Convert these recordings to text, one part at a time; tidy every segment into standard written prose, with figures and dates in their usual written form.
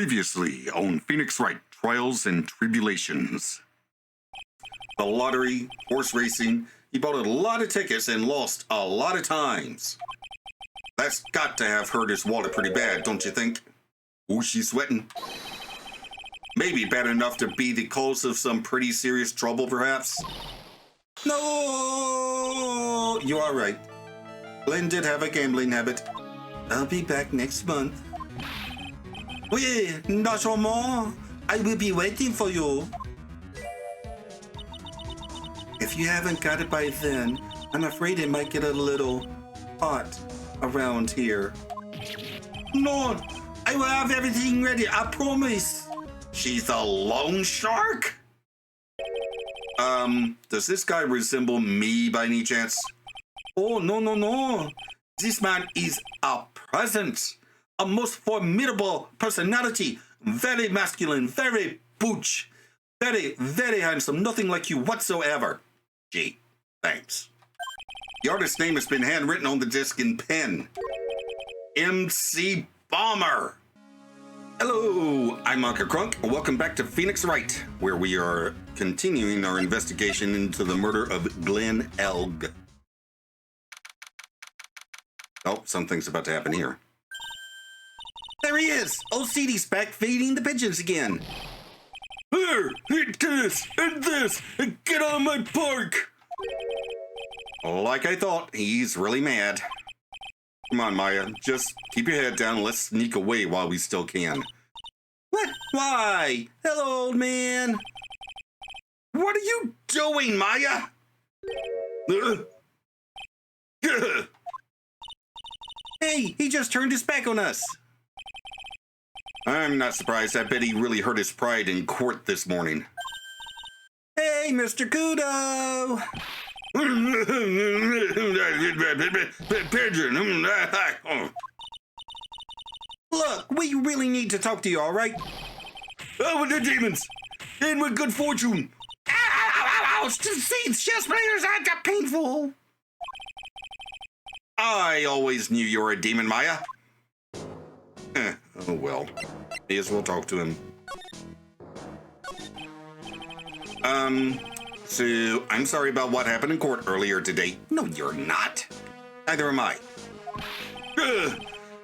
Previously on Phoenix Wright, Trials and Tribulations. The lottery, horse racing, he bought a lot of tickets and lost a lot of times. That's got to have hurt his wallet pretty bad, don't you think? Ooh, she's sweating. Maybe bad enough to be the cause of some pretty serious trouble, perhaps? No! You are right. Glenn did have a gambling habit. I'll be back next month. Oui, naturellement. I will be waiting for you. If you haven't got it by then, I'm afraid it might get a little hot around here. No, I will have everything ready, I promise. She's a loan shark? Does this guy resemble me by any chance? Oh, no. This man is a presence. A most formidable personality. Very masculine, very butch. Very, very handsome. Nothing like you whatsoever. Gee, thanks. The artist's name has been handwritten on the disc in pen. MC Bomber. Hello, I'm Unca Crunk, and welcome back to Phoenix Wright, where we are continuing our investigation into the murder of Glenn Elg. Oh, something's about to happen here. There he is! Old Cedy's back feeding the pigeons again. Here, eat this and this, and get out of my park! Like I thought, he's really mad. Come on, Maya, just keep your head down and let's sneak away while we still can. What? Why? Hello, old man. What are you doing, Maya? Hey, he just turned his back on us. I'm not surprised. I bet he really hurt his pride in court this morning. Hey, Mr. Kudo! Pigeon. Look, we really need to talk to you, all right? Oh, with the demons, and with good fortune. Ouch! To see chess players aren't that painful. I always knew you were a demon, Maya. Oh well. May as well talk to him. So I'm sorry about what happened in court earlier today. No, you're not. Neither am I.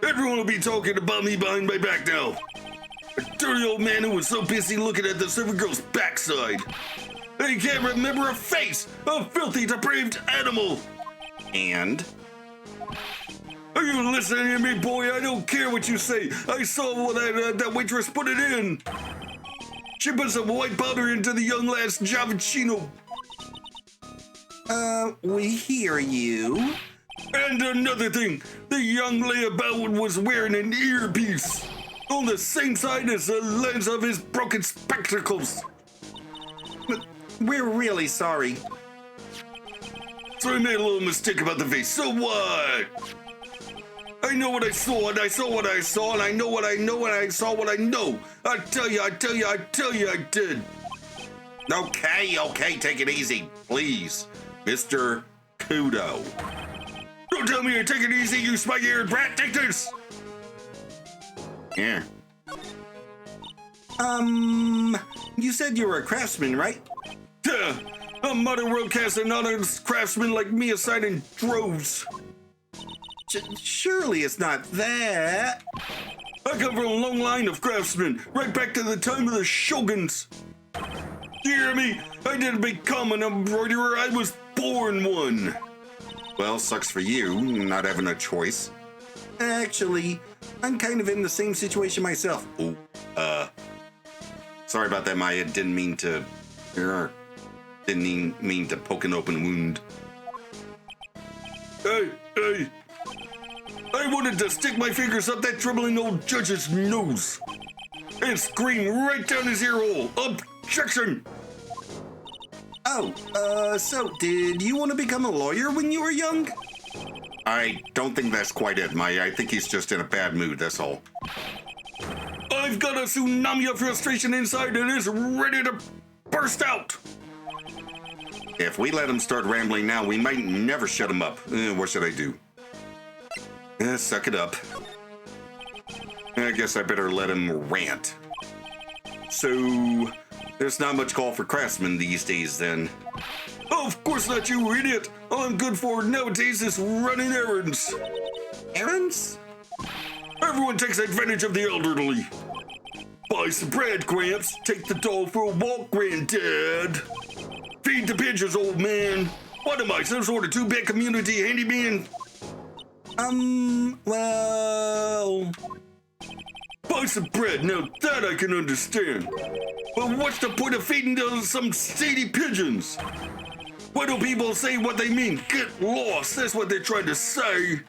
Everyone will be talking about me behind my back now. A dirty old man who was so busy looking at the servant girl's backside. He can't remember her face. A filthy, depraved animal. And? Are you listening to me, boy? I don't care what you say. I saw that waitress put it in. She put some white powder into the young lad's Javicino. We hear you. And another thing, the young layabout was wearing an earpiece on the same side as the lens of his broken spectacles. We're really sorry. So I made a little mistake about the face. So what? I know what I saw, and I saw what I saw, and I know what I know, and I saw what I know. I tell you, I did. Okay, take it easy, please, Mr. Kudo. Don't tell me to take it easy, you spike-eared brat. Take this. Yeah. You said you were a craftsman, right? A modern world casts an honest craftsman like me aside in droves. Surely it's not that. I come from a long line of craftsmen, right back to the time of the shoguns. You hear me? I didn't become an embroiderer, I was born one. Well, sucks for you, not having a choice. Actually, I'm kind of in the same situation myself. Oh, sorry about that, Maya. Didn't mean to poke an open wound. Hey! I wanted to stick my fingers up that dribbling old judge's nose and scream right down his ear hole. Objection! Oh, so did you want to become a lawyer when you were young? I don't think that's quite it, Maya. I think he's just in a bad mood, that's all. I've got a tsunami of frustration inside and it's ready to burst out. If we let him start rambling now, we might never shut him up. What should I do? Suck it up. I guess I better let him rant. So, there's not much call for craftsmen these days, then. Oh, of course not, you idiot! All I'm good for nowadays is running errands. Errands? Everyone takes advantage of the elderly. Buy some bread, Gramps. Take the dog for a walk, Granddad. Feed the pigeons, old man. What am I, some sort of two-bit community handyman? Well... Buy some bread, now that I can understand. But what's the point of feeding those some seedy pigeons? Why don't people say what they mean? Get lost, that's what they're trying to say.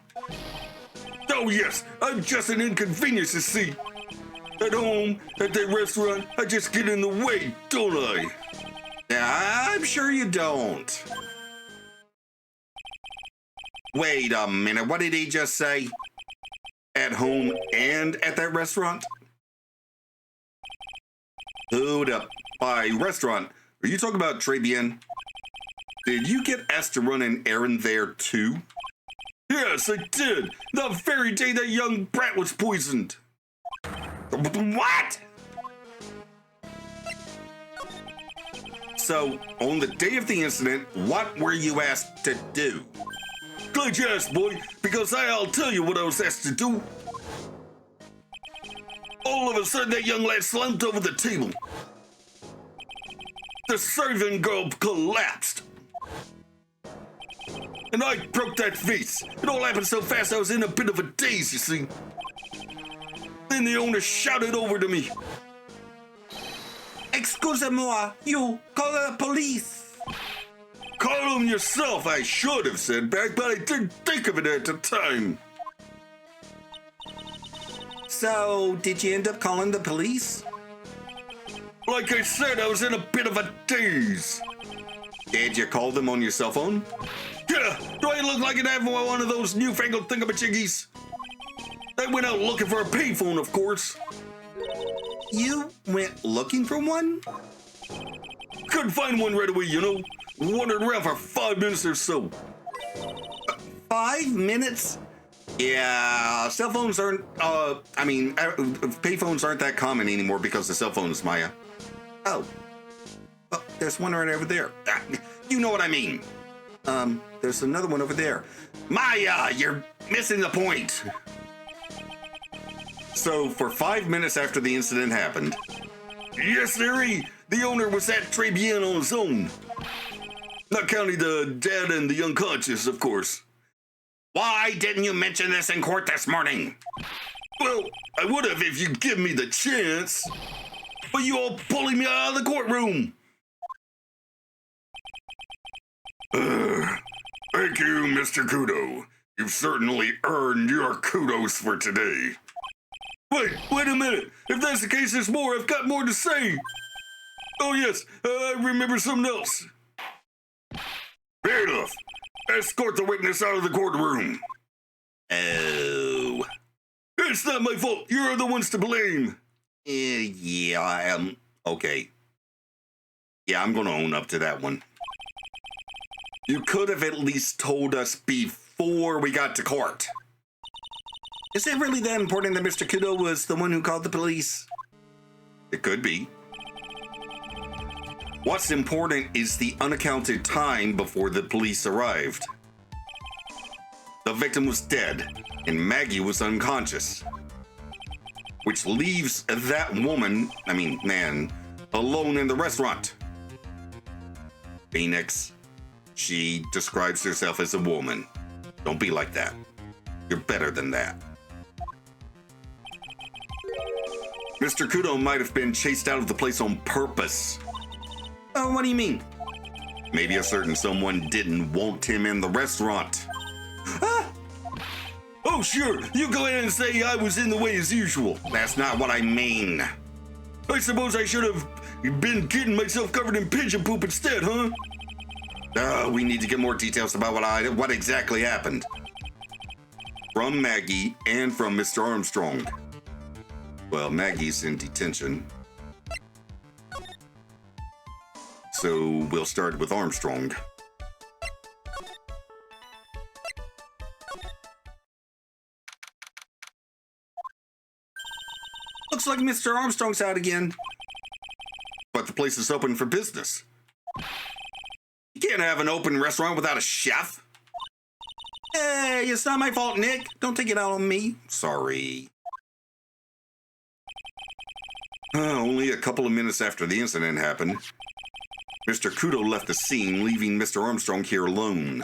Oh yes, I'm just an inconvenience to see. At home, at the restaurant, I just get in the way, don't I? I'm sure you don't. Wait a minute, what did he just say? At home and at that restaurant? Hold up. By restaurant, are you talking about Tribulations? Did you get asked to run an errand there too? Yes, I did. The very day that young brat was poisoned. What? So, on the day of the incident, what were you asked to do? Glad you asked, boy, because I'll tell you what I was asked to do. All of a sudden, that young lad slumped over the table. The serving girl collapsed. And I broke that vase. It all happened so fast I was in a bit of a daze, you see. Then the owner shouted over to me. Excusez-moi, you call the police. Call them yourself, I should have said back, but I didn't think of it at the time. So, did you end up calling the police? Like I said, I was in a bit of a daze. Did you call them on your cell phone? Yeah, do I look like I have one of those newfangled thingamajiggies? I went out looking for a payphone, of course. You went looking for one? Couldn't find one right away, you know. Wandered around for 5 minutes or so. 5 minutes? Yeah, cell phones aren't, payphones aren't that common anymore because of cell phones, Maya. Oh, there's one right over there. You know what I mean. There's another one over there. Maya, you're missing the point. So, for 5 minutes after the incident happened, yes, sirree, the owner was at Tribune on his own. Not counting the dead and the unconscious, of course. Why didn't you mention this in court this morning? Well, I would have if you'd give me the chance. But you all pulling me out of the courtroom. Thank you, Mr. Kudo. You've certainly earned your kudos for today. Wait a minute. If that's the case, there's more. I've got more to say. Oh, yes, I remember something else. Fair enough. Escort the witness out of the courtroom. Oh. It's not my fault. You're the ones to blame. Yeah, I am. Okay. Yeah, I'm going to own up to that one. You could have at least told us before we got to court. Is it really that important that Mr. Kudo was the one who called the police? It could be. What's important is the unaccounted time before the police arrived. The victim was dead, and Maggie was unconscious. Which leaves that man, alone in the restaurant. Phoenix, she describes herself as a woman. Don't be like that. You're better than that. Mr. Kudo might have been chased out of the place on purpose. Oh, what do you mean? Maybe a certain someone didn't want him in the restaurant. Ah! Oh, sure. You go ahead and say I was in the way as usual. That's not what I mean. I suppose I should have been getting myself covered in pigeon poop instead, huh? We need to get more details about what exactly happened. From Maggie and from Mr. Armstrong. Well, Maggie's in detention. So we'll start with Armstrong. looks like Mr. Armstrong's out again. But the place is open for business. You can't have an open restaurant without a chef. Hey, it's not my fault, Nick. Don't take it out on me. Sorry. Only a couple of minutes after the incident happened, Mr. Kudo left the scene, leaving Mr. Armstrong here alone.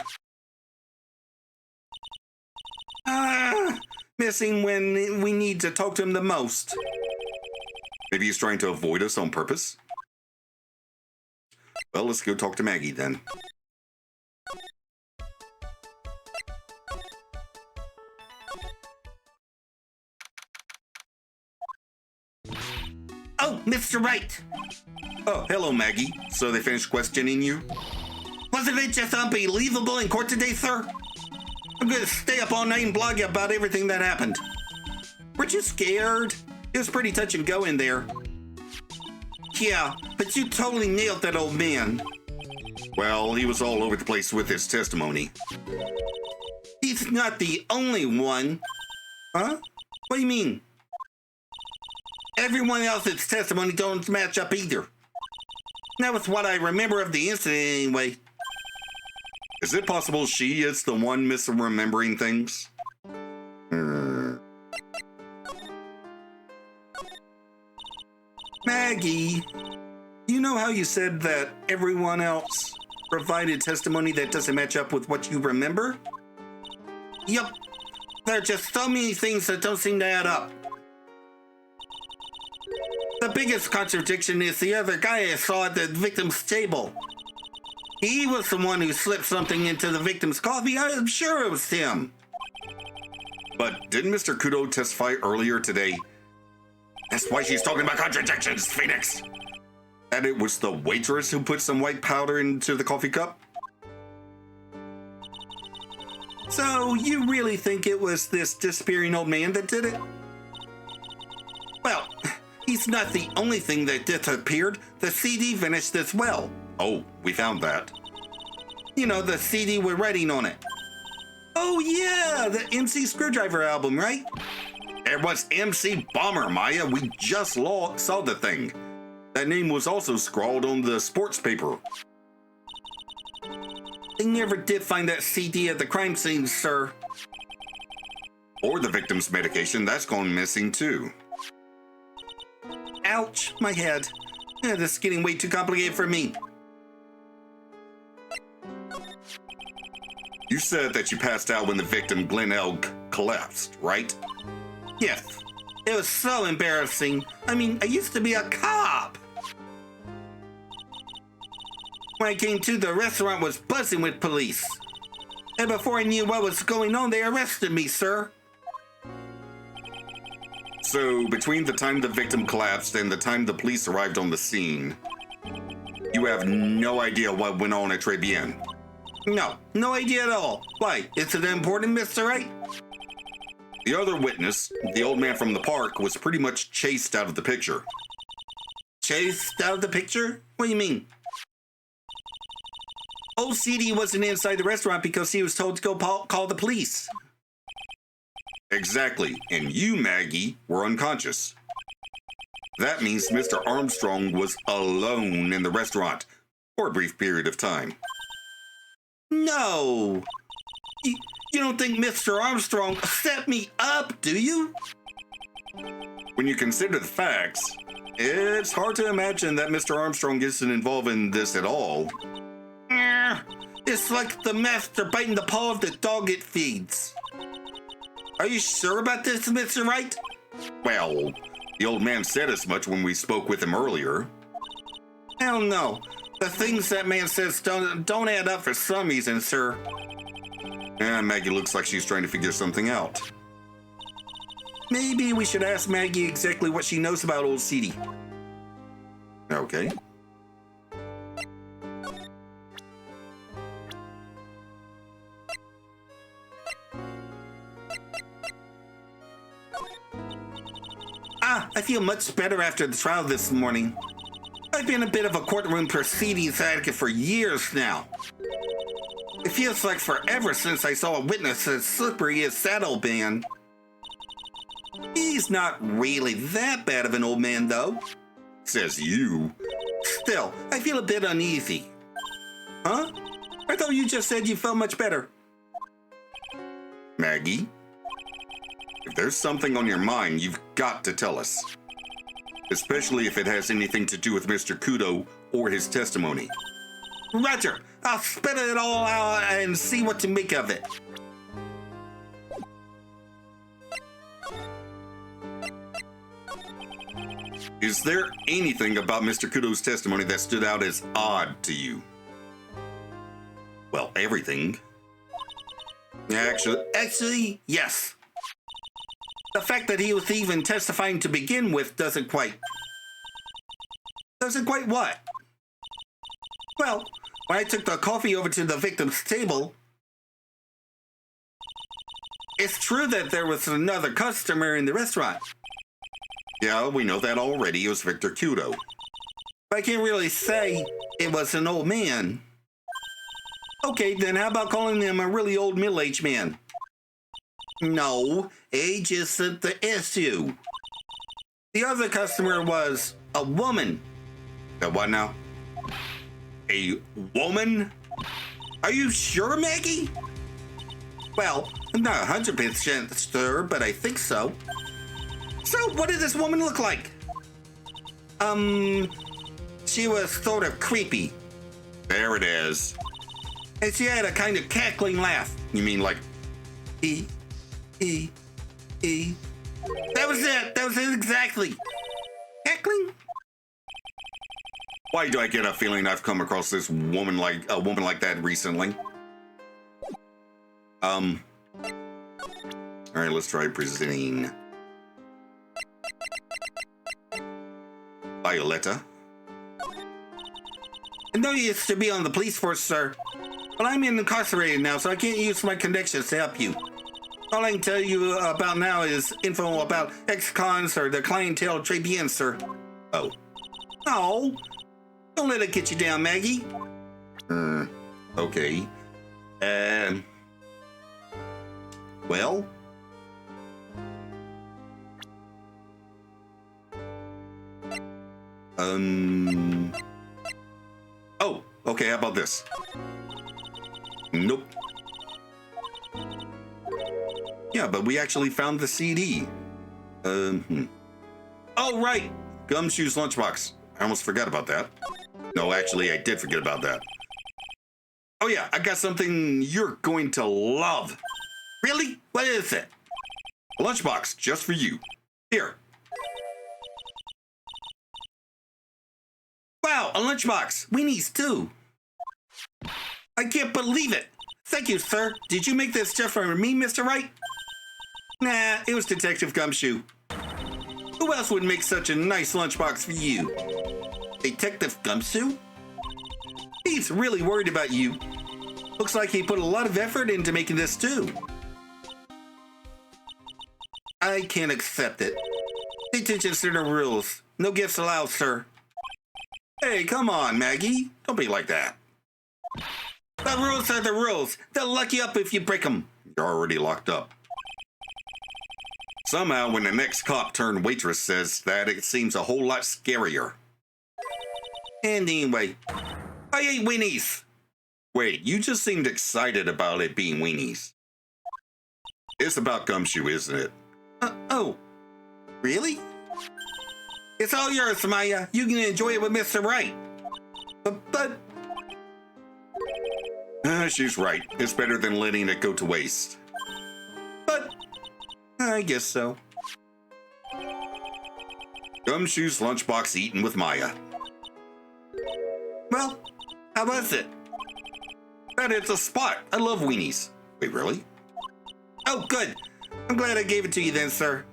Missing when we need to talk to him the most. Maybe he's trying to avoid us on purpose? Well, let's go talk to Maggie then. Oh, Mr. Wright. Oh, hello, Maggie. So they finished questioning you? Wasn't it just unbelievable in court today, sir? I'm going to stay up all night and blog about everything that happened. Weren't you scared? It was pretty touch and go in there. Yeah, but you totally nailed that old man. Well, he was all over the place with his testimony. He's not the only one. Huh? What do you mean? Everyone else's testimony don't match up either. That was what I remember of the incident anyway. Is it possible she is the one misremembering things? Maggie, you know how you said that everyone else provided testimony that doesn't match up with what you remember? Yup. There are just so many things that don't seem to add up. The biggest contradiction is the other guy I saw at the victim's table. He was the one who slipped something into the victim's coffee. I'm sure it was him. But didn't Mr. Kudo testify earlier today? That's why she's talking about contradictions, Phoenix. That it was the waitress who put some white powder into the coffee cup? So you really think it was this disappearing old man that did it? Well, he's not the only thing that disappeared. The CD vanished as well. Oh, we found that. You know, the CD with writing on it. Oh yeah, the MC Screwdriver album, right? It was MC Bomber, Maya. We just saw the thing. That name was also scrawled on the sports paper. They never did find that CD at the crime scene, sir. Or the victim's medication. That's gone missing too. Ouch, my head. Yeah, this is getting way too complicated for me. You said that you passed out when the victim, Glenn L, collapsed, right? Yes. It was so embarrassing. I mean, I used to be a cop. When I came to, the restaurant was buzzing with police. And before I knew what was going on, they arrested me, sir. So, between the time the victim collapsed and the time the police arrived on the scene, you have no idea what went on at Tribulations? No idea at all. Why? Is it important, Mr. Wright? The other witness, the old man from the park, was pretty much chased out of the picture. Chased out of the picture? What do you mean? Old CD wasn't inside the restaurant because he was told to go call the police. Exactly, and you, Maggie, were unconscious. That means Mr. Armstrong was alone in the restaurant for a brief period of time. No! You don't think Mr. Armstrong set me up, do you? When you consider the facts, it's hard to imagine that Mr. Armstrong isn't involved in this at all. It's like the master biting the paw of the dog it feeds. Are you sure about this, Mr. Wright? Well, the old man said as much when we spoke with him earlier. Hell no. The things that man says don't add up for some reason, sir. And Maggie looks like she's trying to figure something out. Maybe we should ask Maggie exactly what she knows about old CD. Okay. I feel much better after the trial this morning. I've been a bit of a courtroom proceedings advocate for years now. It feels like forever since I saw a witness as slippery as that old man. He's not really that bad of an old man, though. Says you. Still, I feel a bit uneasy. Huh? I thought you just said you felt much better. Maggie, if there's something on your mind, you've got to tell us. Especially if it has anything to do with Mr. Kudo or his testimony. Roger, I'll spit it all out and see what to make of it. Is there anything about Mr. Kudo's testimony that stood out as odd to you? Well, everything. Actually, yes. The fact that he was even testifying to begin with doesn't quite what? Well, when I took the coffee over to the victim's table, it's true that there was another customer in the restaurant. Yeah, we know that already. It was Victor Kudo. But I can't really say it was an old man. Okay, then how about calling him a really old middle-aged man? No, age isn't the issue. The other customer was a woman. A what now? A woman? Are you sure, Maggie? Well, I'm not 100% sure, but I think so. So, what did this woman look like? She was sort of creepy. There it is. And she had a kind of cackling laugh. You mean like, That was it. That was it exactly. Cackling? Why do I get a feeling I've come across a woman like that recently? All right, let's try presenting Violetta. I know you used to be on the police force, sir, but I'm incarcerated now, so I can't use my connections to help you. All I can tell you about now is info about ex-cons or the clientele Tribulations, sir. Oh. Oh. Don't let it get you down, Maggie. Okay. Well? Oh, okay, how about this? Nope. Yeah, but we actually found the CD. Oh, right. Gumshoe's lunchbox. I almost forgot about that. No, actually, I did forget about that. Oh, yeah, I got something you're going to love. Really? What is it? A lunchbox, just for you. Here. Wow, a lunchbox. Weenies, too. I can't believe it. Thank you, sir. Did you make this just for me, Mr. Wright? Nah, it was Detective Gumshoe. Who else would make such a nice lunchbox for you? Detective Gumshoe? He's really worried about you. Looks like he put a lot of effort into making this, too. I can't accept it. Detention's to the rules. No gifts allowed, sir. Hey, come on, Maggie. Don't be like that. The rules are the rules. They'll lock you up if you break them. You're already locked up. Somehow, when the next cop turned waitress says that, it seems a whole lot scarier. And anyway, I ate weenies. Wait, you just seemed excited about it being weenies. It's about Gumshoe, isn't it? Oh, really? It's all yours, Maya. You can enjoy it with Mr. Wright. But... she's right. It's better than letting it go to waste. But... I guess so. Gumshoe's lunchbox eaten with Maya. Well, how was it? But it's a spot. I love weenies. Wait, really? Oh, good. I'm glad I gave it to you then, sir.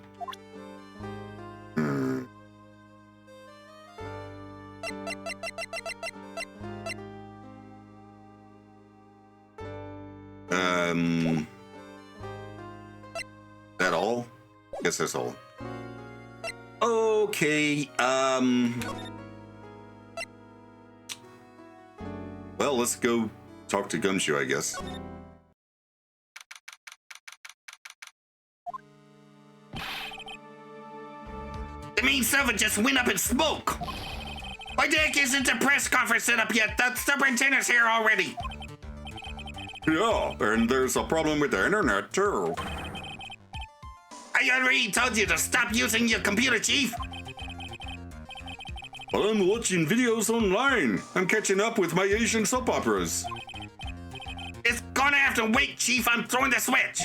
That all? Guess that's all. Okay, well, let's go talk to Gumshoe, I guess. The main server just went up in smoke. Why the heck isn't the press conference set up yet? The superintendent's here already. Yeah, and there's a problem with the internet, too. I already told you to stop using your computer, Chief. Well, I'm watching videos online. I'm catching up with my Asian soap operas. It's gonna have to wait, Chief. I'm throwing the switch.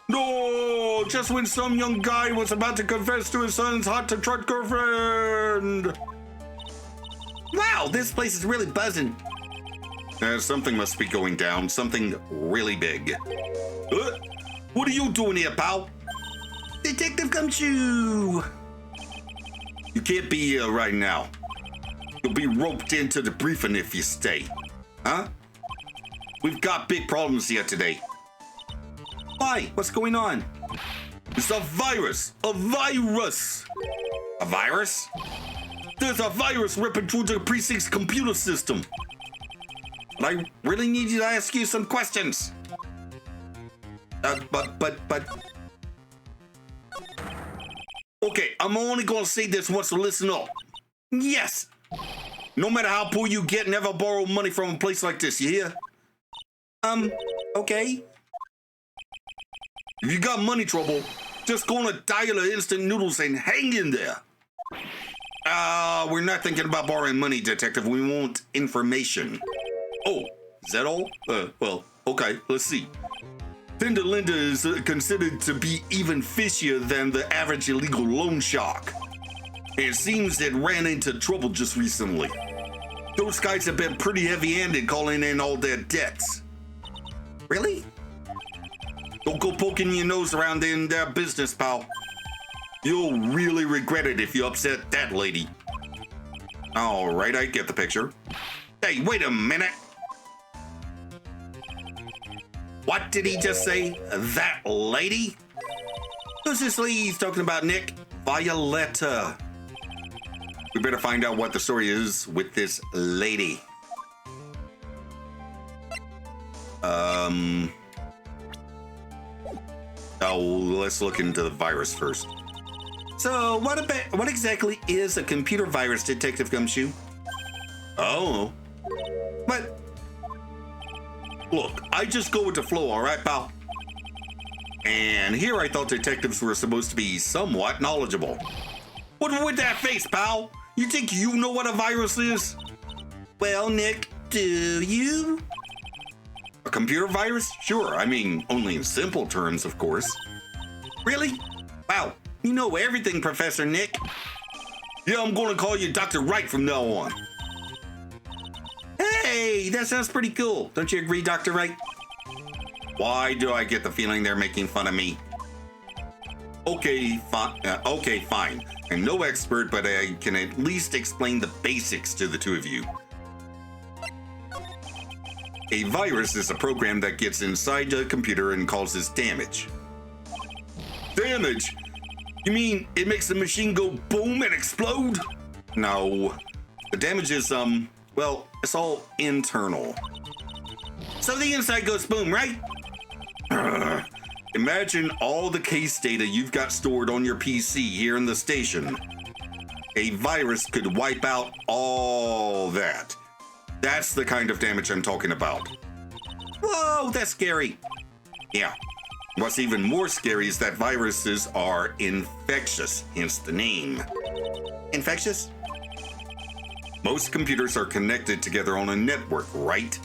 No, just when some young guy was about to confess to his son's hot-to-trot girlfriend. Wow, this place is really buzzing. Something must be going down. Something really big. What are you doing here, pal? Detective Gumshoe. You can't be here right now. You'll be roped into the briefing if you stay. Huh? We've got big problems here today. Why? What's going on? It's a virus. A virus. A virus? There's a virus ripping through the precinct's computer system. I really need you to ask you some questions. But. Okay, I'm only gonna say this once, so listen up. Yes. No matter how poor you get, never borrow money from a place like this, you hear? Okay. If you got money trouble, just go on a dial of instant noodles and hang in there. We're not thinking about borrowing money, Detective. We want information. Oh, is that all? Well, okay, let's see. Tender lender is considered to be even fishier than the average illegal loan shark. It seems it ran into trouble just recently. Those guys have been pretty heavy-handed calling in all their debts. Really? Don't go poking your nose around in their business, pal. You'll really regret it if you upset that lady. All right, I get the picture. Hey, wait a minute. What did he just say? That lady? Who's this lady he's talking about, Nick? Violetta. We better find out what the story is with this lady. Oh, let's look into the virus first. So, what exactly is a computer virus, Detective Gumshoe? Oh. But look, I just go with the flow, all right, pal? And here I thought detectives were supposed to be somewhat knowledgeable. What with that face, pal? You think you know what a virus is? Well, Nick, do you? A computer virus? Sure, I mean, only in simple terms, of course. Really? Wow, you know everything, Professor Nick. Yeah, I'm gonna call you Dr. Wright from now on. Hey, that sounds pretty cool. Don't you agree, Dr. Wright? Why do I get the feeling they're making fun of me? Okay, fine. I'm no expert, but I can at least explain the basics to the two of you. A virus is a program that gets inside a computer and causes damage. Damage? You mean it makes the machine go boom and explode? No. The damage is, well, it's all internal. So the inside goes boom, right? Imagine all the case data you've got stored on your PC here in the station. A virus could wipe out all that. That's the kind of damage I'm talking about. Whoa, that's scary. Yeah. What's even more scary is that viruses are infectious, hence the name. Infectious? Most computers are connected together on a network, right?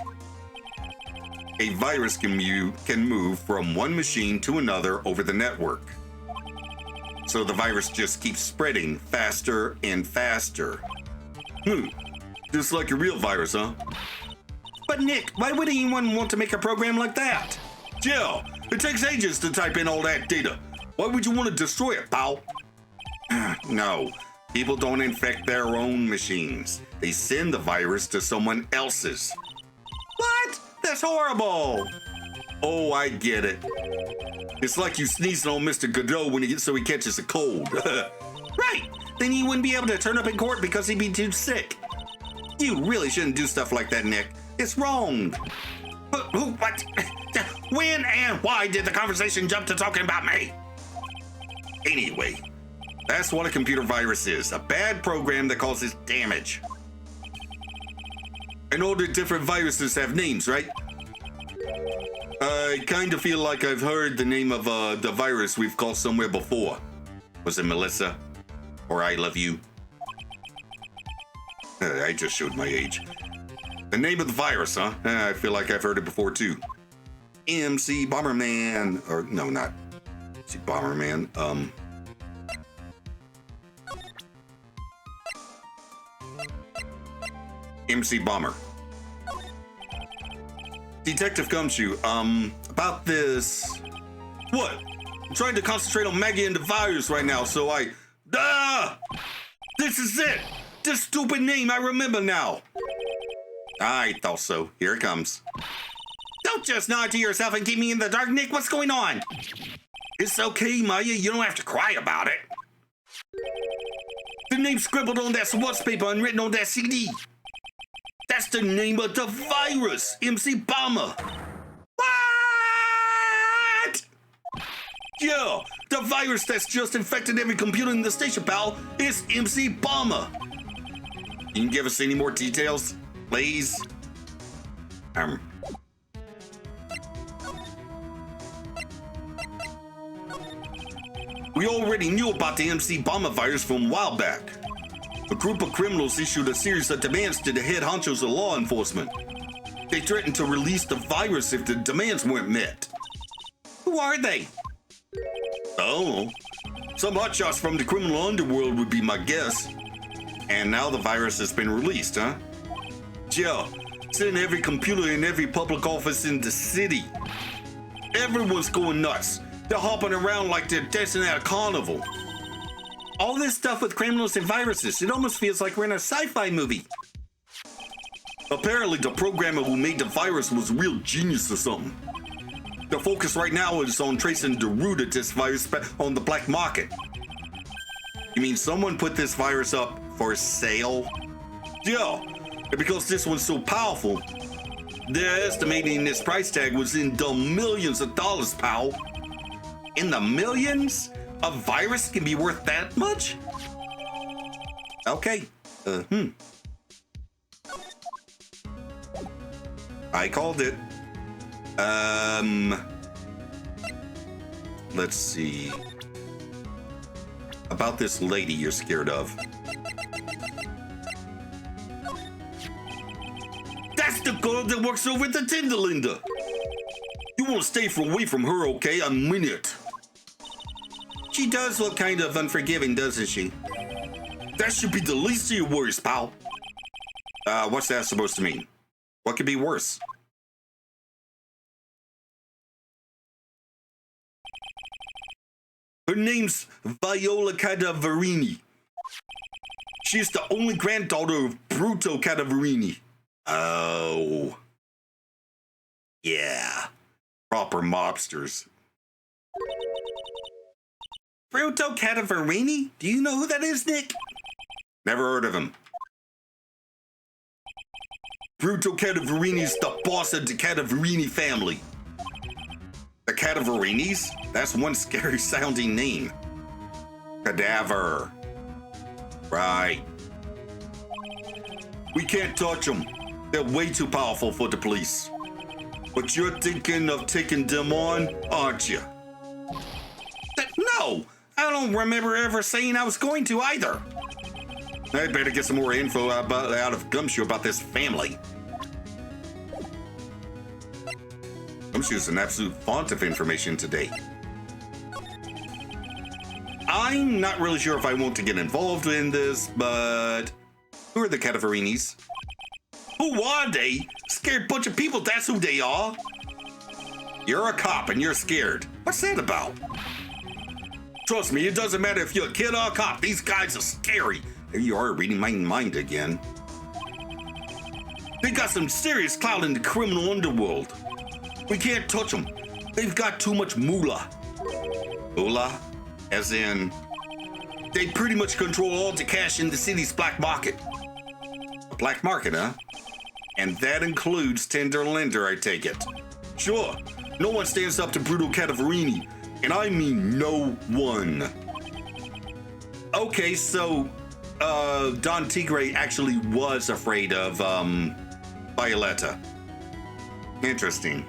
A virus can move from one machine to another over the network. So the virus just keeps spreading faster and faster. Just like a real virus, huh? But Nick, why would anyone want to make a program like that? Jill, it takes ages to type in all that data. Why would you want to destroy it, pal? No, people don't infect their own machines. They send the virus to someone else's. What? That's horrible. Oh, I get it. It's like you sneezing on Mr. Godot so he catches a cold. Right. Then he wouldn't be able to turn up in court because he'd be too sick. You really shouldn't do stuff like that, Nick. It's wrong. What? When and why did the conversation jump to talking about me? Anyway, That's what a computer virus is. A bad program that causes damage. And all the different viruses have names, right? I kind of feel like I've heard the name of the virus we've called somewhere before. Was it Melissa? Or I Love You? I just showed my age. The name of the virus, huh? I feel like I've heard it before, too. MC Bomberman. Or, no, not MC Bomberman. MC Bomber. Detective Gumshoe, about this... What? I'm trying to concentrate on Maggie and the virus right now, so I... This is it! This stupid name, I remember now! I thought so. Here it comes. Don't just nod to yourself and keep me in the dark, Nick. What's going on? It's okay, Maya. You don't have to cry about it. The name scribbled on that swatch paper and written on that CD. That's the name of the virus, MC Bomber. What? Yeah, the virus that's just infected every computer in the station, pal, is MC Bomber. Can you give us any more details, please? We already knew about the MC Bomber virus from a while back. A group of criminals issued a series of demands to the head honchos of law enforcement. They threatened to release the virus if the demands weren't met. Who are they? Oh, some hotshots from the criminal underworld would be my guess. And now the virus has been released, huh? Yeah, it's in every computer in every public office in the city. Everyone's going nuts. They're hopping around like they're dancing at a carnival. All this stuff with criminals and viruses, it almost feels like we're in a sci-fi movie. Apparently, the programmer who made the virus was a real genius or something. The focus right now is on tracing the root of this virus on the black market. You mean someone put this virus up for sale? Yeah, and because this one's so powerful, they're estimating this price tag was in the millions of dollars, pal. In the millions? A virus can be worth that much? Okay. I called it. Let's see. About this lady you're scared of. That's the girl that works over at the Tinderlinda. You want to stay away from her, okay? A minute. She does look kind of unforgiving, doesn't she? That should be the least of your worries, pal. What's that supposed to mean? What could be worse? Her name's Viola Cadaverini. She's the only granddaughter of Bruto Cadaverini. Oh. Yeah. Proper mobsters. Bruto Cadaverini? Do you know who that is, Nick? Never heard of him. Bruto Cadaverini is the boss of the Cadaverini family. The Cadaverinis? That's one scary sounding name. Cadaver. Right. We can't touch them. They're way too powerful for the police. But you're thinking of taking them on, aren't you? No! I don't remember ever saying I was going to either. I'd better get some more info out of Gumshoe about this family. Gumshoe's an absolute font of information today. I'm not really sure if I want to get involved in this, but... Who are the Cadaverinis? Who are they? Scared bunch of people, that's who they are. You're a cop and you're scared. What's that about? Trust me, it doesn't matter if you're a kid or a cop. These guys are scary. There you are, reading my mind again. They got some serious clout in the criminal underworld. We can't touch them. They've got too much moolah. Moolah? As in, they pretty much control all the cash in the city's black market. A black market, huh? And that includes Tinderlinda, I take it. Sure, no one stands up to Bruto Cadaverini. And I mean no one. Okay, so Don Tigre actually was afraid of Violetta. Interesting.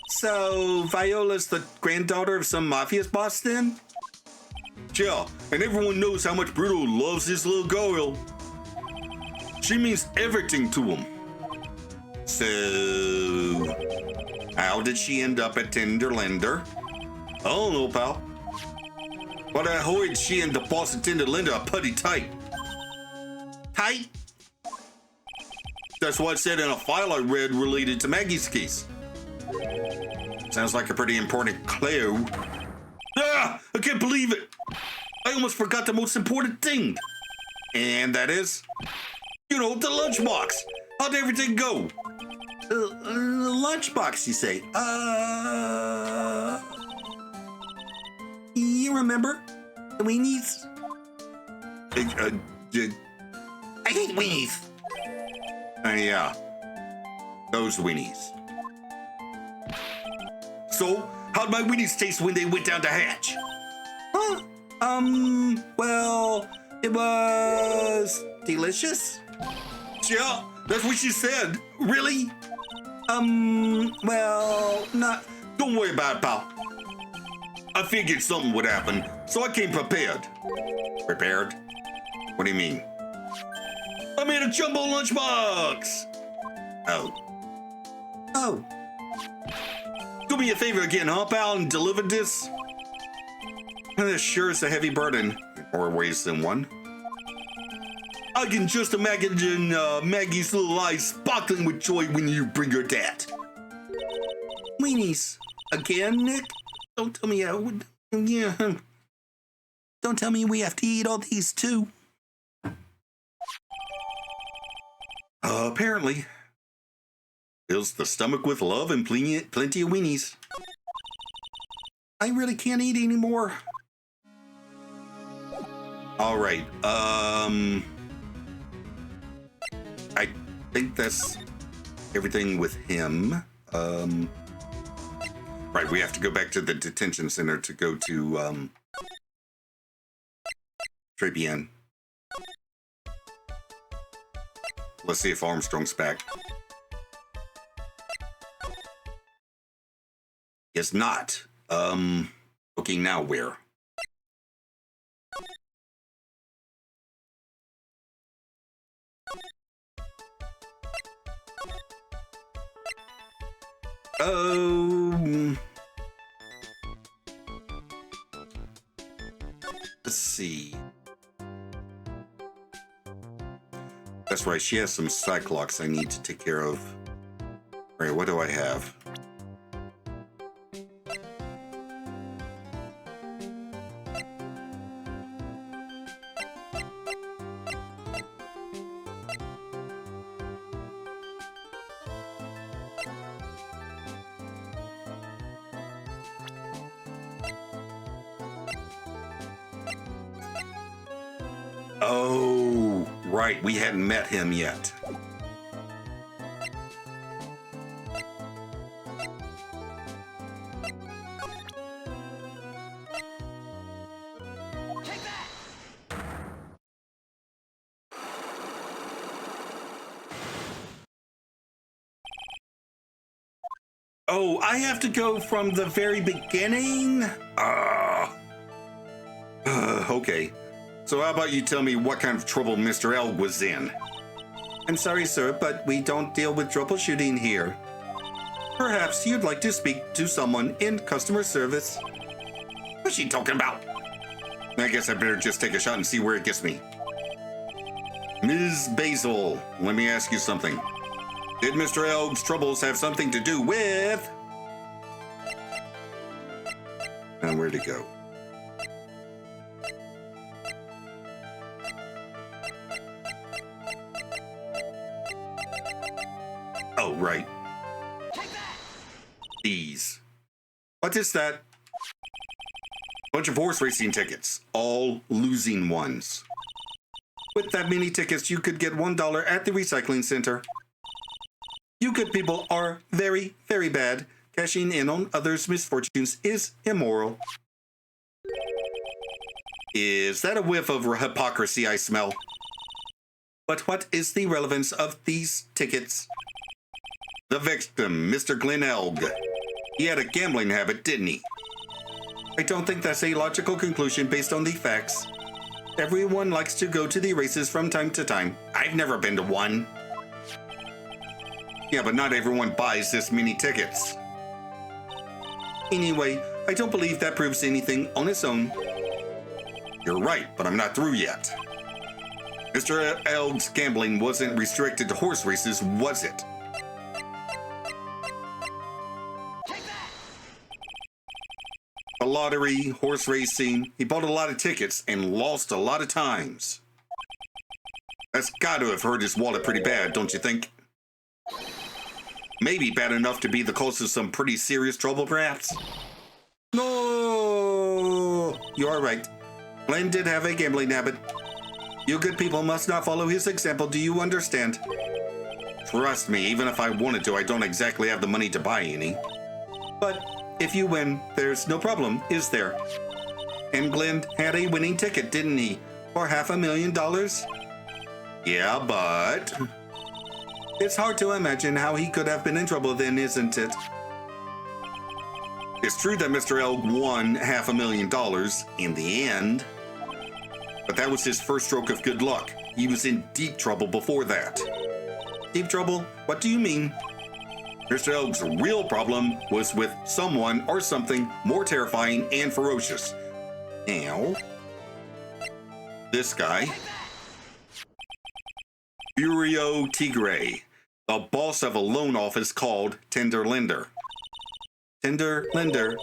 So Viola's the granddaughter of some mafia's boss then? Yeah, and everyone knows how much Bruto loves this little girl. She means everything to him. So, how did she end up at Tinderlander? I don't know, pal. But I heard she and the boss at Tinderlander are pretty tight. Tight? That's what it said in a file I read related to Maggie's case. Sounds like a pretty important clue. Ah! I can't believe it! I almost forgot the most important thing. And that is, you know, the lunchbox. How'd everything go? Lunchbox, you say? You remember? The weenies? I hate weenies. Yeah. Those weenies. So, how'd my weenies taste when they went down to hatch? Huh? Well, it was delicious. Yeah, that's what she said. Really? Well, not. Don't worry about it, pal. I figured something would happen, so I came prepared. Prepared? What do you mean? I made a jumbo lunchbox. Oh. Do me a favor again, huh, pal, and deliver this? This sure is a heavy burden, in more ways than one. I can just imagine Maggie's little eyes sparkling with joy when you bring her that. Weenies. Again, Nick? Don't tell me I would. Yeah. Don't tell me we have to eat all these too. Apparently. Fills the stomach with love and plenty of weenies. I really can't eat anymore. All right. I think that's everything with him. Right, we have to go back to the detention center to go to Tribune. Let's see if Armstrong's back. Is not. Okay, now where? Let's see. That's right, she has some Cyclops I need to take care of. All right, what do I have? Oh, right, we hadn't met him yet. Oh, I have to go from the very beginning? Okay. So how about you tell me what kind of trouble Mr. L was in? I'm sorry, sir, but we don't deal with troubleshooting here. Perhaps you'd like to speak to someone in customer service. What's she talking about? I guess I better just take a shot and see where it gets me. Ms. Basil, let me ask you something. Did Mr. L's troubles have something to do with... And where'd it go? Oh, right. These. What is that? Bunch of horse racing tickets. All losing ones. With that many tickets, you could get $1 at the recycling center. You good people are very, very bad. Cashing in on others' misfortunes is immoral. Is that a whiff of hypocrisy I smell? But what is the relevance of these tickets? The victim, Mr. Glenn Elg. He had a gambling habit, didn't he? I don't think that's a logical conclusion based on the facts. Everyone likes to go to the races from time to time. I've never been to one. Yeah, but not everyone buys this many tickets. Anyway, I don't believe that proves anything on its own. You're right, but I'm not through yet. Mr. Elg's gambling wasn't restricted to horse races, was it? The lottery, horse racing, he bought a lot of tickets and lost a lot of times. That's got to have hurt his wallet pretty bad, don't you think? Maybe bad enough to be the cause of some pretty serious trouble, perhaps? No, you are right. Glenn did have a gambling habit. You good people must not follow his example, do you understand? Trust me, even if I wanted to, I don't exactly have the money to buy any. But if you win, there's no problem, is there? And Glenn had a winning ticket, didn't he? For $500,000? Yeah, but... It's hard to imagine how he could have been in trouble then, isn't it? It's true that Mr. Elg won $500,000 in the end, but that was his first stroke of good luck. He was in deep trouble before that. Deep trouble? What do you mean? Mr. Elg's real problem was with someone or something more terrifying and ferocious. Now, this guy, Furio Tigre, the boss of a loan office called Tender Lender. Tender Lender.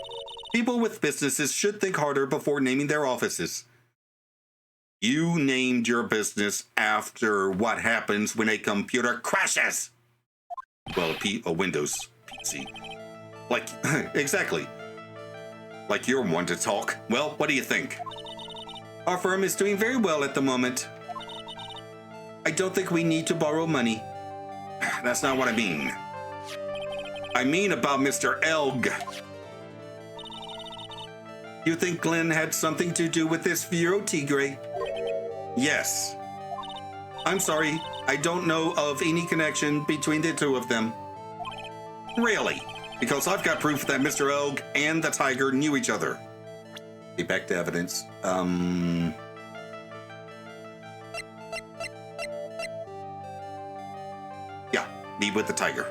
People with businesses should think harder before naming their offices. You named your business after what happens when a computer crashes. Well, a Windows PC. Like, exactly. Like you're one to talk. Well, what do you think? Our firm is doing very well at the moment. I don't think we need to borrow money. That's not what I mean. I mean about Mr. Elg. You think Glenn had something to do with this Furio Tigre? Yes. I'm sorry, I don't know of any connection between the two of them. Really? Because I've got proof that Mr. Elg and the tiger knew each other. Okay, back to evidence. Yeah, me with the tiger.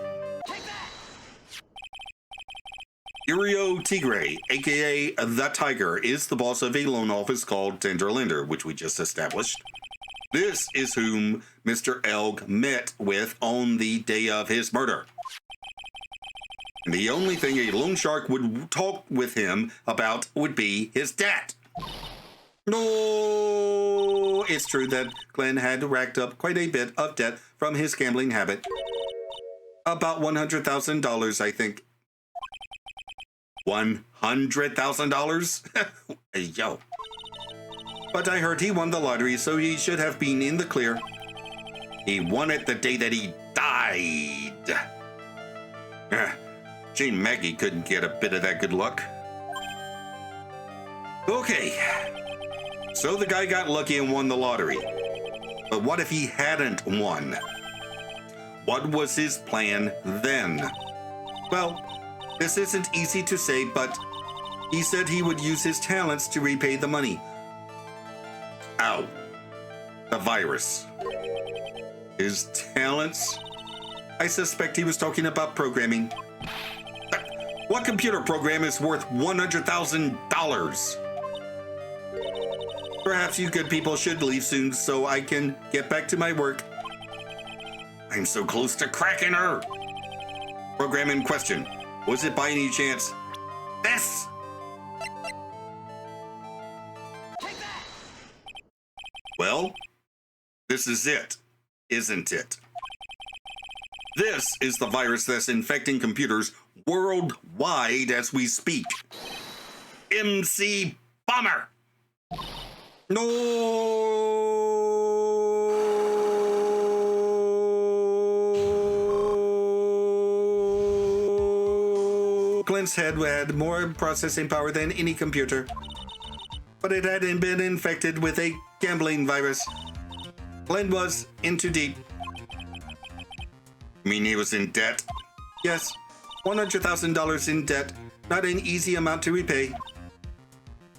Furio Tigre, aka the Tiger, is the boss of a loan office called Tender Lender, which we just established. This is whom Mr. Elg met with on the day of his murder. And the only thing a loan shark would talk with him about would be his debt. No, it's true that Glenn had racked up quite a bit of debt from his gambling habit. About $100,000, I think. $100,000? Yo. But I heard he won the lottery, so he should have been in the clear. He won it the day that he died. Jane Maggie couldn't get a bit of that good luck. Okay. So the guy got lucky and won the lottery. But what if he hadn't won? What was his plan then? Well, this isn't easy to say, but he said he would use his talents to repay the money. Ow. The virus. His talents? I suspect he was talking about programming. What computer program is worth $100,000? Perhaps you good people should leave soon so I can get back to my work. I'm so close to cracking her. Program in question. Was it by any chance this? Well, this is it, isn't it? This is the virus that's infecting computers worldwide as we speak. MC Bomber! No! Glenn's head had more processing power than any computer. but it hadn't been infected with a gambling virus. Glenn was in too deep. You mean he was in debt? Yes, $100,000 in debt. Not an easy amount to repay.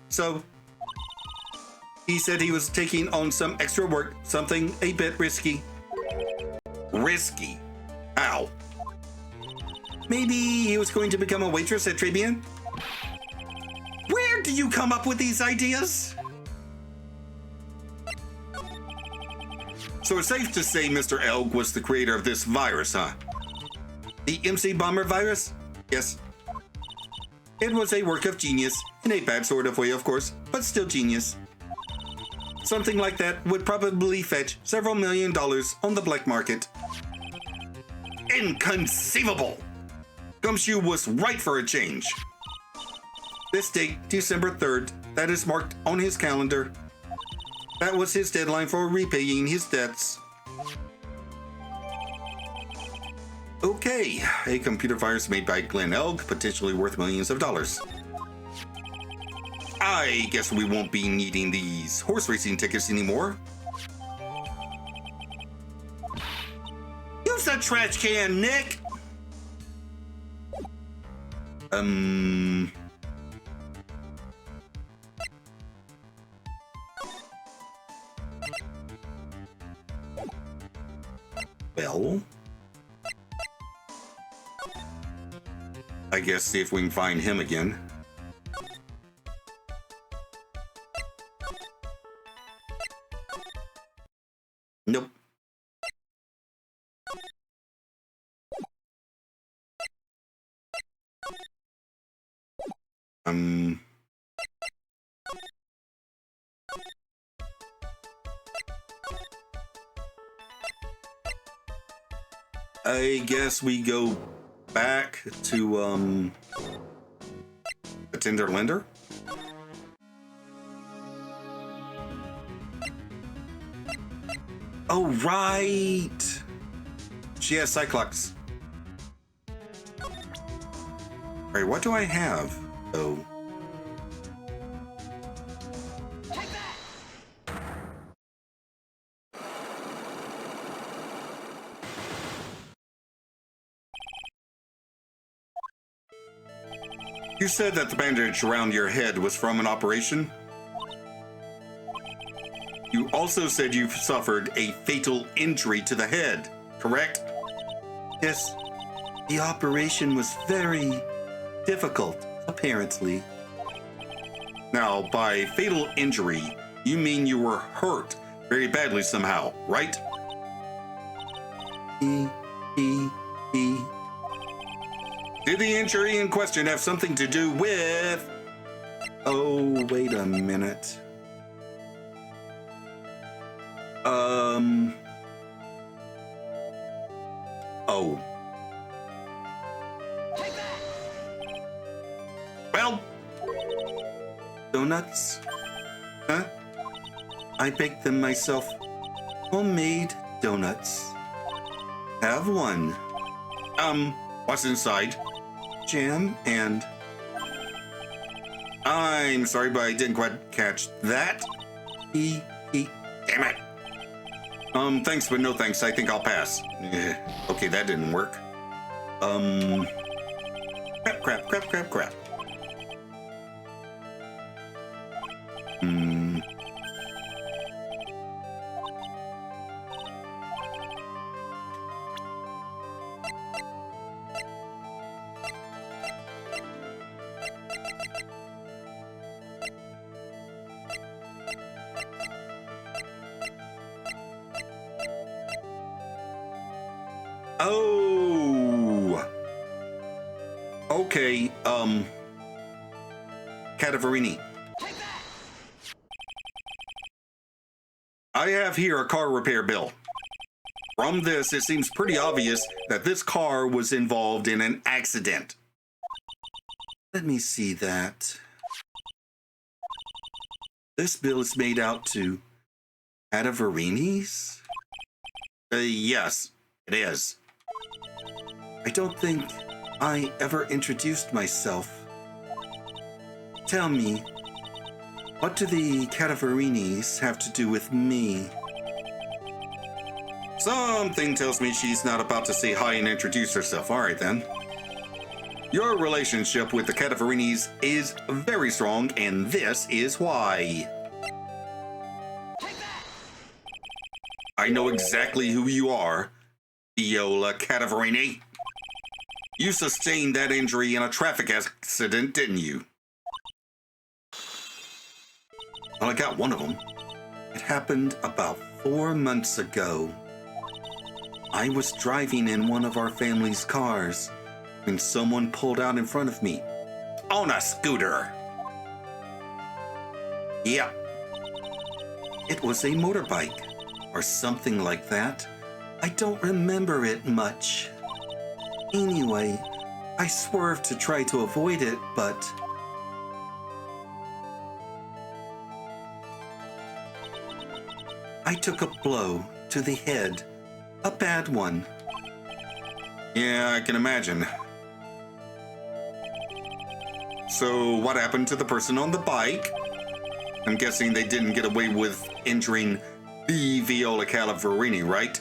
So, he said he was taking on some extra work, something a bit risky. Risky? How? Maybe he was going to become a waitress at Tribune? Where do you come up with these ideas? So it's safe to say Mr. Elg was the creator of this virus, huh? The MC Bomber virus? Yes. It was a work of genius, in a bad sort of way, of course, but still genius. Something like that would probably fetch several $1 million on the black market. Inconceivable! Gumshoe was right for a change. This date, December 3rd, that is marked on his calendar. That was his deadline for repaying his debts. Okay, a computer virus made by Glenn Elg, potentially worth millions of dollars. I guess we won't be needing these horse racing tickets anymore. Use the trash can, Nick! Well, I guess see if we can find him again. Nope. I guess we go back to a Tender Lender. Oh, right. She has Cyclops. All right, what do I have? Oh. You said that the bandage around your head was from an operation? You also said you suffered a fatal injury to the head, correct? Yes. The operation was very difficult, apparently. Now, by fatal injury, you mean you were hurt very badly somehow, right? Did the injury in question have something to do with... Oh, wait a minute. Oh. Well. Donuts? Huh? I baked them myself. Homemade donuts. Have one. What's inside? Jam and... I'm sorry, but I didn't quite catch that. Damn it. Thanks, but no thanks. I think I'll pass. Okay, that didn't work. Crap. Oh. Okay, Cadaverini. I have here a car repair bill. From this, it seems pretty obvious that this car was involved in an accident. Let me see that. This bill is made out to Cadaverini's? Yes, it is. I don't think I ever introduced myself. Tell me, What do the Cataverinis have to do with me? Something tells me she's not about to say hi and introduce herself. All right, then. Your relationship with the Cataverinis is very strong, and this is why. I know exactly who you are, Viola Cataverini. You sustained that injury in a traffic accident, didn't you? Well, I got one of them. It happened about 4 months ago. I was driving in one of our family's cars when someone pulled out in front of me on a scooter. Yeah. It was a motorbike or something like that. I don't remember it much. Anyway, I swerved to try to avoid it, but I took a blow to the head, a bad one. Yeah, I can imagine. So what happened to the person on the bike? I'm guessing they didn't get away with injuring the Viola Cataverini, right?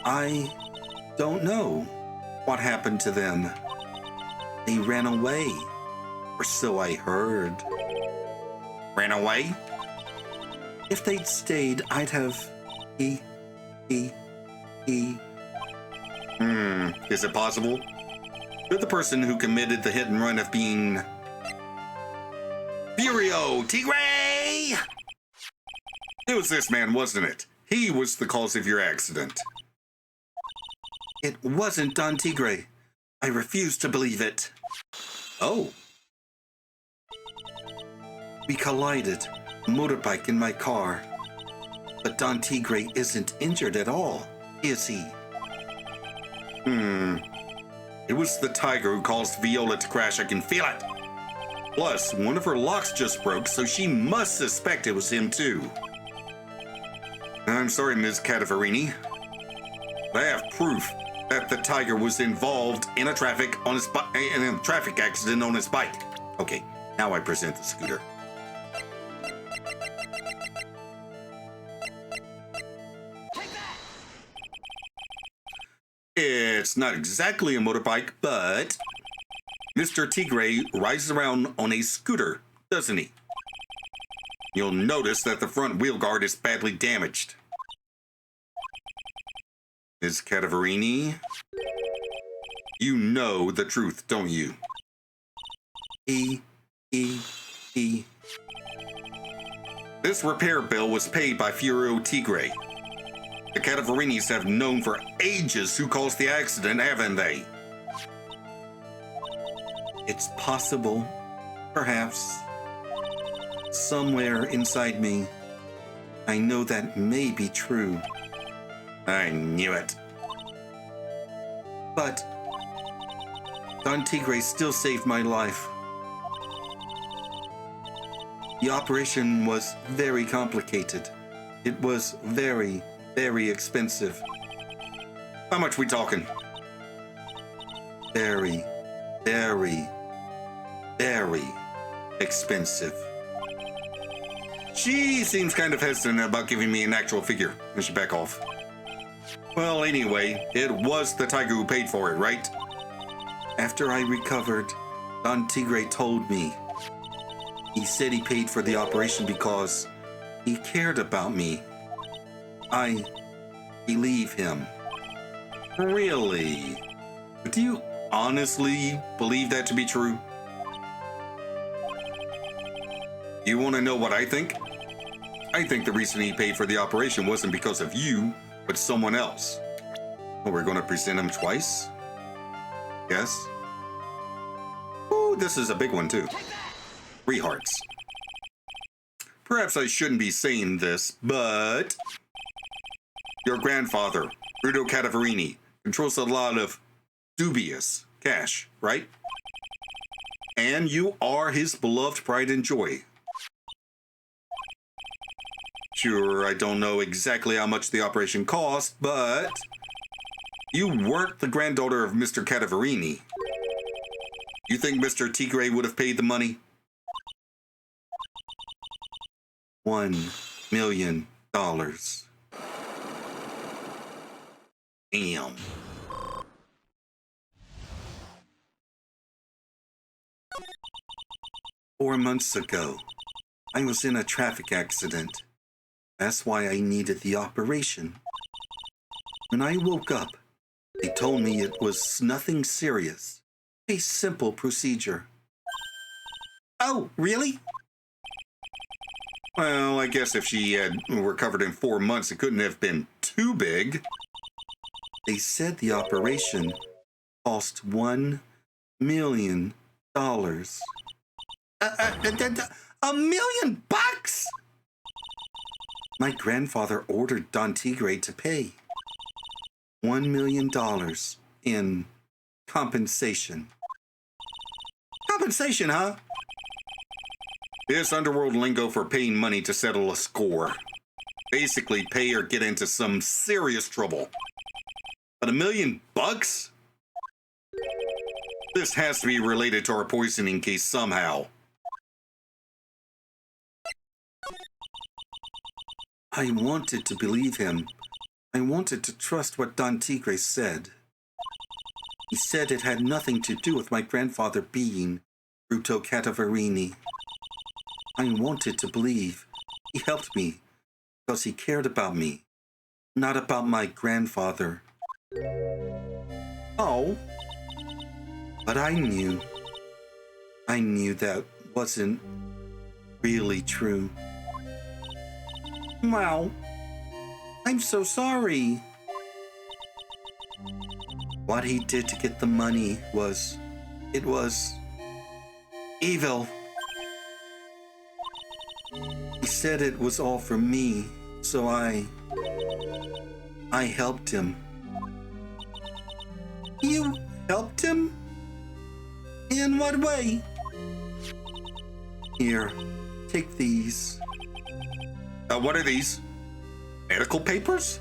I don't know what happened to them. They ran away, or so I heard. Ran away? If they'd stayed, I'd have... Is it possible? Could the person who committed the hit and run have been... Furio Tigre? It was this man, wasn't it? He was the cause of your accident. It wasn't Don Tigre. I refuse to believe it. Oh. We collided, a motorbike in my car. But Don Tigre isn't injured at all, is he? It was the tiger who caused Viola to crash. I can feel it. Plus, one of her locks just broke, so she must suspect it was him too. I'm sorry, Ms. Cataverini, but I have proof that the tiger was involved in a traffic accident on his bike. Okay, now I present the scooter. It's not exactly a motorbike, but Mr. Tigre rides around on a scooter, doesn't he? You'll notice that the front wheel guard is badly damaged. Ms. Cataverini, you know the truth, don't you? This repair bill was paid by Furio Tigre. The Cataverinis have known for ages who caused the accident, haven't they? It's possible, perhaps. Somewhere inside me, I know that may be true. I knew it. But Don Tigre still saved my life. The operation was very complicated. It was very, very expensive. How much we talking? Very, very, very expensive. She seems kind of hesitant about giving me an actual figure. I should back off. Well, anyway, it was the tiger who paid for it, right? After I recovered, Don Tigre told me. He said he paid for the operation because he cared about me. I believe him. Really? Do you honestly believe that to be true? You want to know what I think? I think the reason he paid for the operation wasn't because of you, but someone else. Oh, we're going to present him twice? Yes? Ooh, this is a big one too. 3 hearts. Perhaps I shouldn't be saying this, but your grandfather, Rudo Cataverini, controls a lot of dubious cash, right? And you are his beloved pride and joy. Sure, I don't know exactly how much the operation cost, but you weren't the granddaughter of Mr. Cataverini. You think Mr. Tigre would have paid the money? $1 million. Damn. "4 months ago, I was in a traffic accident. That's why I needed the operation. When I woke up, they told me it was nothing serious. A simple procedure." "Oh, really?" "Well, I guess if she had recovered in 4 months, it couldn't have been too big." "They said the operation cost $1 million. $1 million? My grandfather ordered Don Tigre to pay $1 million in compensation." Compensation, huh? It's underworld lingo for paying money to settle a score. Basically, pay or get into some serious trouble. But $1 million? This has to be related to our poisoning case somehow. I wanted to believe him. I wanted to trust what Don Tigre said. He said it had nothing to do with my grandfather being Bruto Cataverini. I wanted to believe he helped me because he cared about me, not about my grandfather. Oh. But I knew that wasn't really true. Wow. I'm so sorry. What he did to get the money was evil. He said it was all for me, so I helped him. You helped him? In what way? Here, take these. What are these? Medical papers?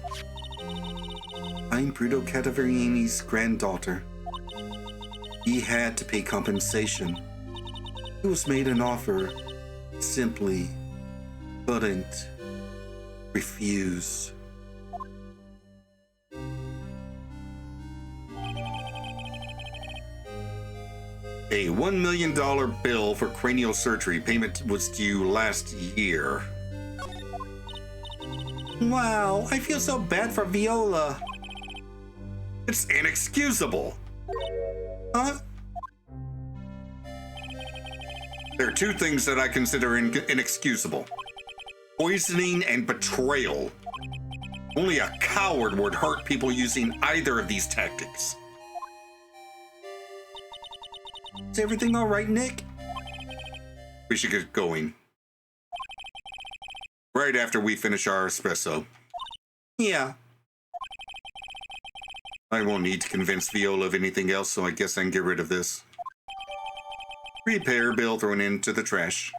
I'm Bruto Cataverini's granddaughter. He had to pay compensation. He was made an offer, simply couldn't refuse. A $1 million bill for cranial surgery. Payment was due last year. Wow, I feel so bad for Viola. It's inexcusable. Huh? There are two things that I consider inexcusable: poisoning and betrayal. Only a coward would hurt people using either of these tactics. Is everything all right, Nick? We should get going. Right after we finish our espresso. Yeah. I won't need to convince Viola of anything else, so I guess I can get rid of this. Repair bill thrown into the trash.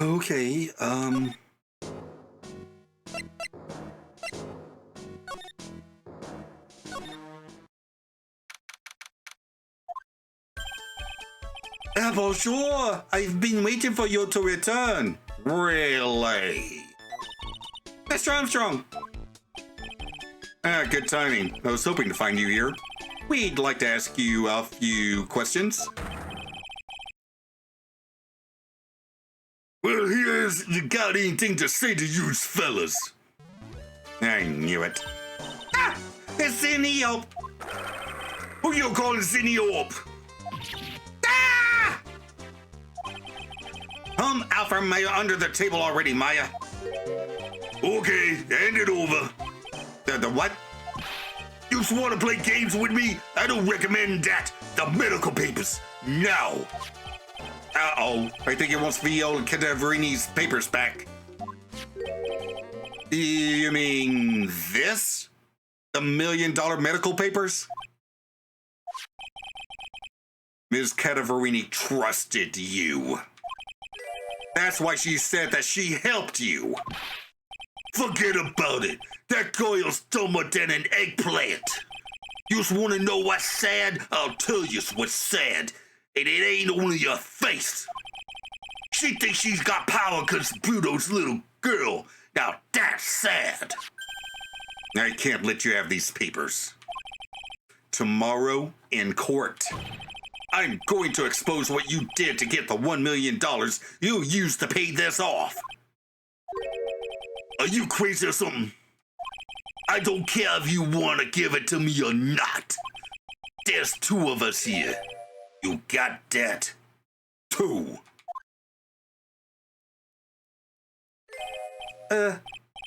Okay, bonjour! I've been waiting for you to return. Really? Mr. Armstrong! Good timing. I was hoping to find you here. We'd like to ask you a few questions. Well, here's you got anything to say to you fellas? I knew it. Ah! It's Zinniop! Who you calling Zinniop? Ah! Alpha Maya under the table already, Maya. Okay, hand it over. The what? You just want to play games with me? I don't recommend that. The medical papers, no. Uh-oh, I think he wants Viola Cataverini's papers back. You mean this? The $1 million medical papers? Ms. Cataverini trusted you. That's why she said that she helped you. Forget about it. That girl's dumber than an eggplant. You just want to know what's sad? I'll tell you what's sad. And it ain't only your face. She thinks she's got power because Pluto's little girl. Now that's sad. I can't let you have these papers. Tomorrow in court, I'm going to expose what you did to get the $1 million you used to pay this off. Are you crazy or something? I don't care if you want to give it to me or not. There's two of us here. You got that? Two.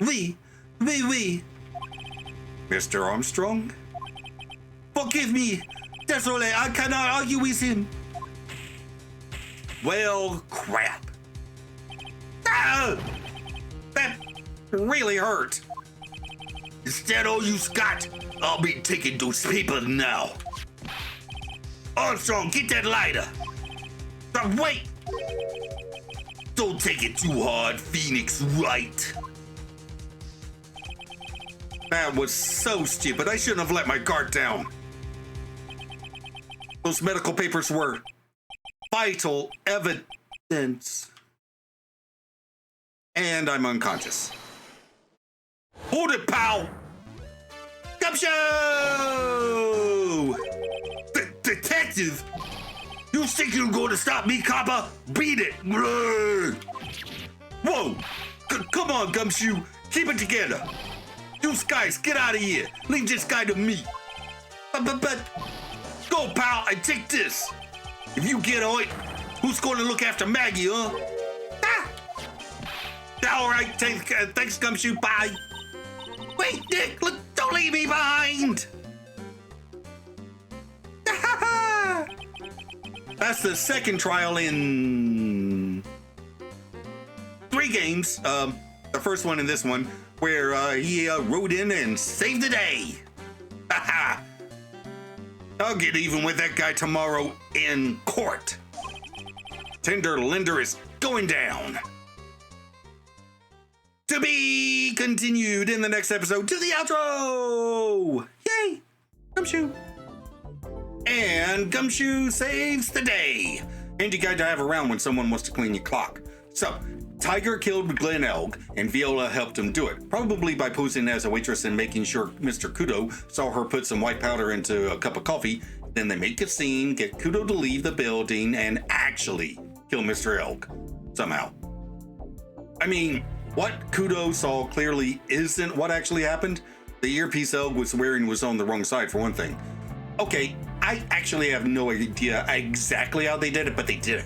Oui. Mr. Armstrong? Forgive me. Désolé, I cannot argue with him. Well, crap. Ah! That really hurt. Is that all you got? I'll be taking those papers now. Armstrong, get that lighter. Wait! Don't take it too hard, Phoenix Wright. That was so stupid. I shouldn't have let my guard down. Those medical papers were vital evidence. And I'm unconscious. Hold it, pal! Gumshoe! Detective! You think you're going to stop me, copper? Beat it! Whoa! Come on, Gumshoe. Keep it together. You guys, get out of here. Leave this guy to me. But go, pal, and take this. If you get hurt, who's going to look after Maggie, huh? Ah! All right, thanks, Gumshoe. Bye. Wait, Nick, look, don't leave me behind. That's the second trial in 3 games. The first one and this one, where he rode in and saved the day. I'll get even with that guy tomorrow in court. Tender Lender is going down. To be continued in the next episode. To the outro! Yay! Gumshoe. And Gumshoe saves the day. Handy guy to have around when someone wants to clean your clock. So, Tiger killed Glen Elg, and Viola helped him do it, probably by posing as a waitress and making sure Mr. Kudo saw her put some white powder into a cup of coffee. Then they make a scene, get Kudo to leave the building, and actually kill Mr. Elg. Somehow. I mean, what Kudo saw clearly isn't what actually happened. The earpiece Elg was wearing was on the wrong side, for one thing. Okay, I actually have no idea exactly how they did it, but they did it.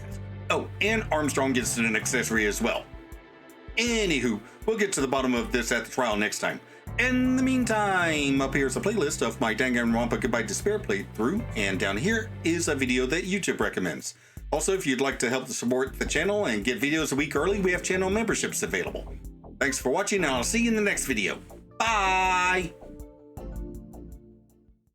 Oh, and Armstrong gets an accessory as well. Anywho, we'll get to the bottom of this at the trial next time. In the meantime, up here's a playlist of my Danganronpa Goodbye Despair playthrough, and down here is a video that YouTube recommends. Also, if you'd like to help support the channel and get videos a week early, we have channel memberships available. Thanks for watching, and I'll see you in the next video. Bye!